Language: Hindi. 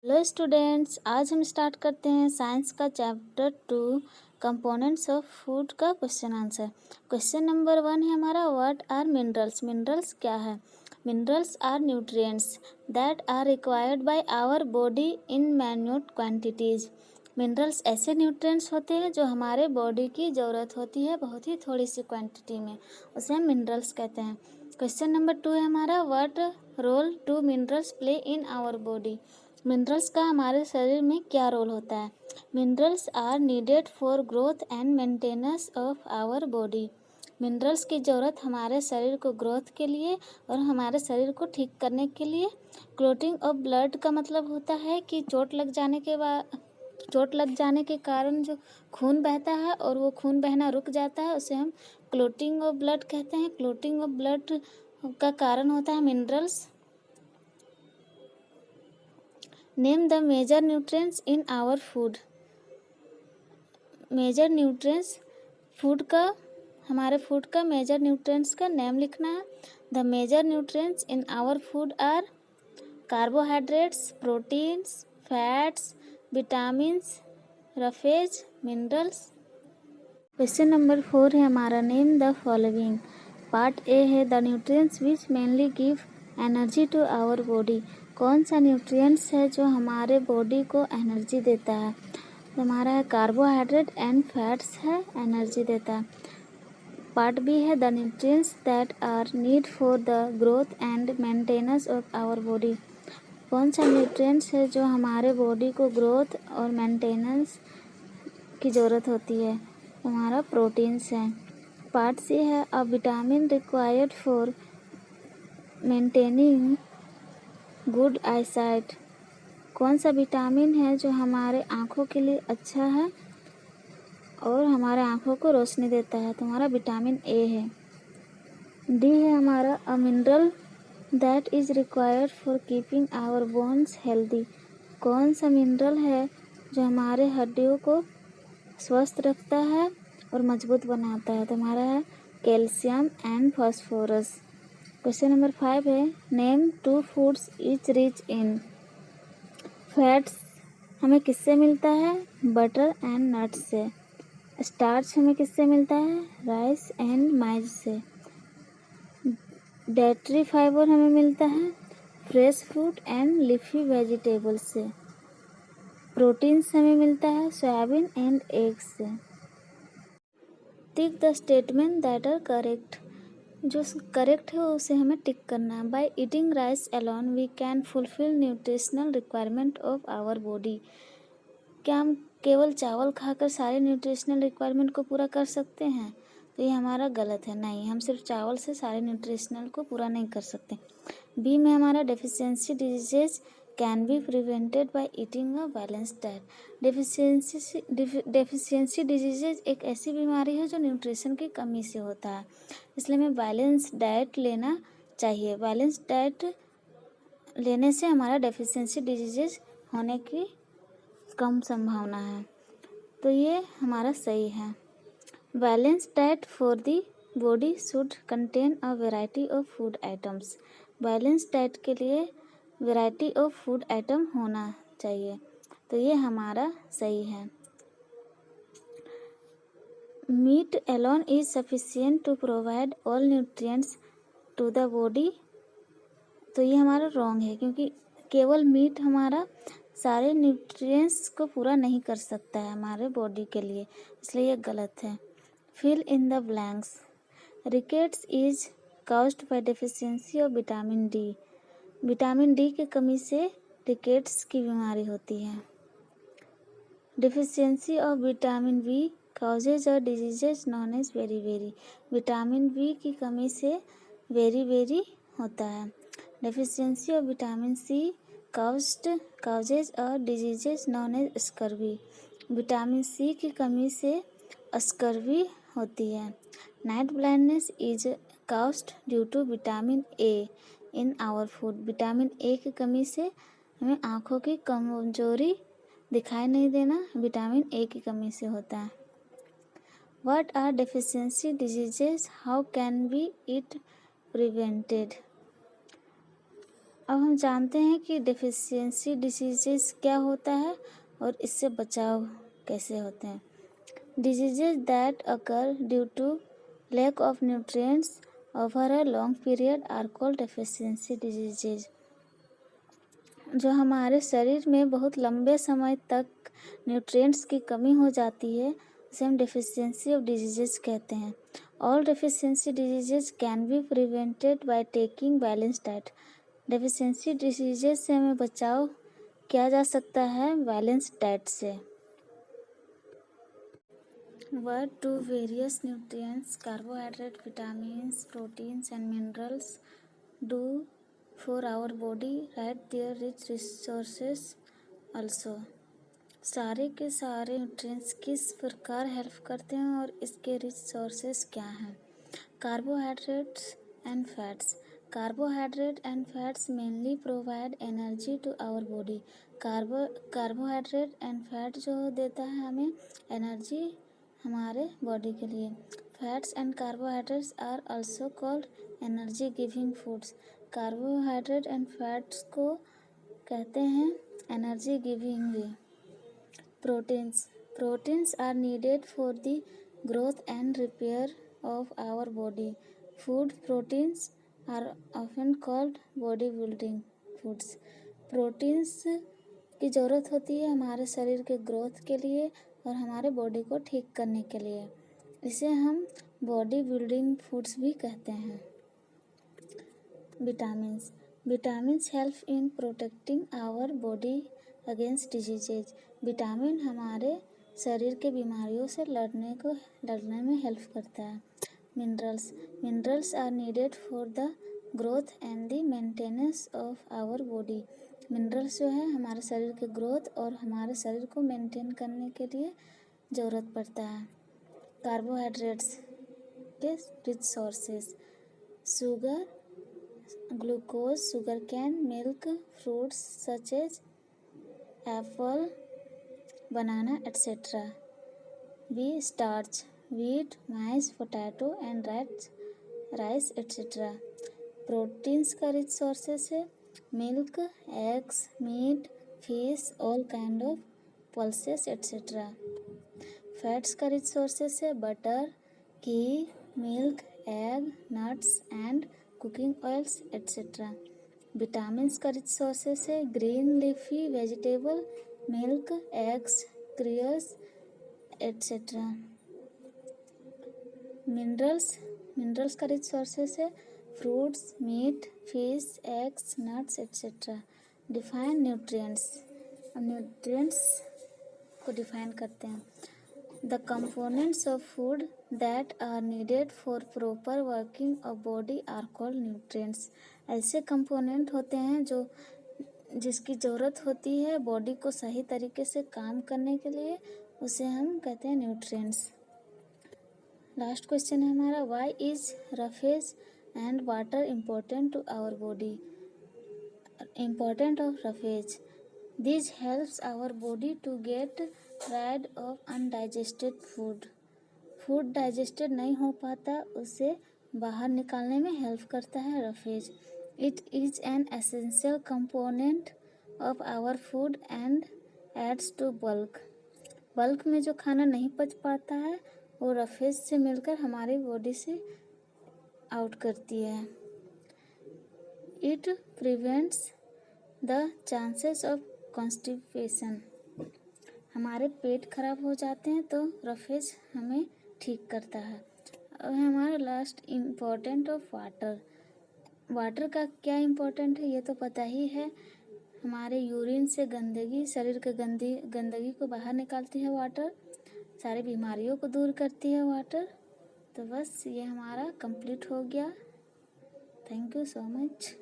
हेलो स्टूडेंट्स, आज हम स्टार्ट करते हैं साइंस का चैप्टर 2 कंपोनेंट्स ऑफ फूड का क्वेश्चन आंसर। क्वेश्चन नंबर 1 है हमारा, व्हाट आर मिनरल्स। मिनरल्स क्या है? Minerals are nutrients that are required by our body in minute quantities. Minerals ऐसे न्यूट्रिएंट्स होते हैं जो हमारे बॉडी की ज़रूरत होती है बहुत ही थोड़ी सी क्वांटिटी में, उसे हम मिनरल्स कहते हैं। क्वेश्चन नंबर 2 है हमारा, what role do minerals play in our body. Minerals का हमारे शरीर में क्या रोल होता है? Minerals are needed for growth and maintenance of our body. Minerals की ज़रूरत हमारे शरीर को ग्रोथ के लिए और हमारे शरीर को ठीक करने के लिए। क्लॉटिंग ऑफ ब्लड का मतलब होता है कि चोट लग जाने के कारण जो खून बहता है और वो खून बहना रुक जाता है, उसे हम क्लॉटिंग ऑफ ब्लड कहते हैं। क्लॉटिंग ऑफ ब्लड का कारण होता है minerals. Name the major nutrients in our food. Major nutrients हमारे फूड का मेजर न्यूट्रिएंट्स का नेम लिखना है। The major nutrients in our food are carbohydrates, proteins, fats, vitamins, roughage, minerals. Question number 4 है हमारा, name the following. Part A है, the nutrients which mainly give energy to our body. कौन सा न्यूट्रिएंट्स है जो हमारे बॉडी को एनर्जी देता है? तो हमारा है कार्बोहाइड्रेट एंड फैट्स है, एनर्जी देता है। पार्ट बी है, the nutrients that are need for the growth and maintenance of our body. कौन सा न्यूट्रिएंट्स है जो हमारे बॉडी को ग्रोथ और मेंटेनेंस की ज़रूरत होती है? हमारा प्रोटीन्स है। पार्ट सी है, a vitamin required for maintaining good eyesight. कौन सा विटामिन है जो हमारे आँखों के लिए अच्छा है और हमारे आँखों को रोशनी देता है? तो हमारा विटामिन ए है। डी है हमारा, a mineral that is required for keeping our bones healthy. कौन सा मिनरल है जो हमारे हड्डियों को स्वस्थ रखता है और मजबूत बनाता है? तो हमारा है calcium and phosphorus. Question number 5 है, name 2 foods is rich in. Fats हमें किससे मिलता है? बटर एंड नट्स से। स्टार्च हमें किससे मिलता है? राइस एंड माइज से। डाइटरी फाइबर हमें मिलता है fresh fruit and leafy vegetables से। प्रोटीन्स हमें मिलता है सोयाबीन एंड एग्स से। Tick the statement that are correct. जो करेक्ट है उसे हमें टिक करना है। By eating rice alone we can fulfil nutritional requirement of our body. क्या हम केवल चावल खाकर सारे न्यूट्रिशनल रिक्वायरमेंट को पूरा कर सकते हैं? तो ये हमारा गलत है। नहीं, हम सिर्फ चावल से सारे न्यूट्रिशनल को पूरा नहीं कर सकते। बी में हमारा, deficiency diseases can be prevented by eating a balanced diet. Deficiency diseases एक ऐसी बीमारी है जो न्यूट्रिशन की कमी से होता है, इसलिए हमें बैलेंस डाइट लेना चाहिए। बैलेंस डाइट लेने से हमारा डेफिशिएंसी डिजीजेज होने की कम संभावना है, तो ये हमारा सही है। Balance diet for the body should contain a variety of food items. Balance diet के लिए वैरायटी ऑफ फूड आइटम होना चाहिए, तो ये हमारा सही है। Meat alone is sufficient to provide all nutrients to the body. तो ये हमारा रॉन्ग है, क्योंकि केवल मीट हमारा सारे न्यूट्रिएंट्स को पूरा नहीं कर सकता है हमारे बॉडी के लिए, इसलिए ये गलत है। Fill in the blanks. Rickets is caused by deficiency of vitamin D. Vitamin D की कमी से रिकेट्स की बीमारी होती है। Deficiency of vitamin B causes a diseases known as वेरी। विटामिन बी की कमी से वेरी होता है। Deficiency of vitamin C causes a diseases known as scurvy. Vitamin C की कमी से स्कर्वी होती है। Night blindness is caused due to vitamin A in our food. Vitamin A की कमी से हमें आँखों की कमजोरी, दिखाई नहीं देना, विटामिन ए की कमी से होता है। What are deficiency diseases? How can be it prevented? अब हम जानते हैं कि डेफिशिएंसी डिसीजेस क्या होता है और इससे बचाव कैसे होते हैं। Diseases that occur due to lack of nutrients over a long period are called deficiency diseases. जो हमारे शरीर में बहुत लंबे समय तक न्यूट्रिएंट्स की कमी हो जाती है उसे हम डेफिशिएंसी ऑफ डिजीजेज कहते हैं। All deficiency diseases can be prevented by taking balance diet. Deficiency diseases से हमें बचाव किया जा सकता है बैलेंस डाइट से। What do various nutrients, carbohydrates, vitamins, proteins and minerals do for our body? Write their rich resources also. सारे के सारे न्यूट्रिएंट्स किस प्रकार हेल्प करते हैं और इसके रिच सोर्सेस क्या हैं। Carbohydrates and fats. Carbohydrate and fats mainly provide energy to our body. Carbohydrate and fat जो देता है हमें एनर्जी हमारे बॉडी के लिए। Fats and carbohydrates are also called energy giving foods. Carbohydrate and fats को कहते हैं एनर्जी गिविंग भी। Proteins are needed for the growth and repair of our body. Food proteins are often called body building foods. Proteins की ज़रूरत होती है हमारे शरीर के ग्रोथ के लिए और हमारे बॉडी को ठीक करने के लिए। इसे हम बॉडी बिल्डिंग फूड्स भी कहते हैं। Vitamins help in protecting our body against diseases. Vitamin हमारे शरीर के बीमारियों से लड़ने में हेल्प करता है। Minerals are needed for the growth and the maintenance of our body. Minerals जो है हमारे शरीर के ग्रोथ और हमारे शरीर को मेंटेन करने के लिए ज़रूरत पड़ता है। कार्बोहाइड्रेट्स के rich sources. Sugar, glucose, sugar cane, milk, fruits such as apple, banana, etc. B. Starch, wheat, maize, potato and rice etc. Proteins का रिच सोर्सेस है milk, eggs, meat, fish, all kind of pulses etc. Fats का रिच सोर्सेस है butter, ghee, milk, egg, nuts and cooking oils etc. Vitamins का रिच सोर्सेस है green leafy vegetable, milk, eggs, cereals etc. Minerals का रिच सोर्सेस है fruits, meat, fish, eggs, nuts etc. Define nutrients. अब न्यूट्रिएंट्स को डिफाइन करते हैं। The components of food that are needed for proper working of body are called nutrients. ऐसे कंपोनेंट होते हैं जिसकी ज़रूरत होती है बॉडी को सही तरीके से काम करने के लिए, उसे हम कहते हैं न्यूट्रिएंट्स। लास्ट क्वेश्चन है हमारा, why is roughage and water important to our body. Important of roughage, this helps our body to get rid of undigested food digested नहीं हो पाता उसे बाहर निकालने में हेल्प करता है roughage. It is an essential component of our food and adds to bulk में जो खाना नहीं पच पाता है वो रफेज से मिलकर हमारी बॉडी से आउट करती है। It prevents the chances of constipation. हमारे पेट खराब हो जाते हैं तो रफेज हमें ठीक करता है। अब हमारा लास्ट इम्पोर्टेंट ऑफ वाटर का क्या इम्पोर्टेंट है ये तो पता ही है। हमारे यूरिन से गंदगी, शरीर के गंदगी को बाहर निकालती है वाटर, सारी बीमारियों को दूर करती है वाटर। तो बस ये हमारा कंप्लीट हो गया। Thank you so much.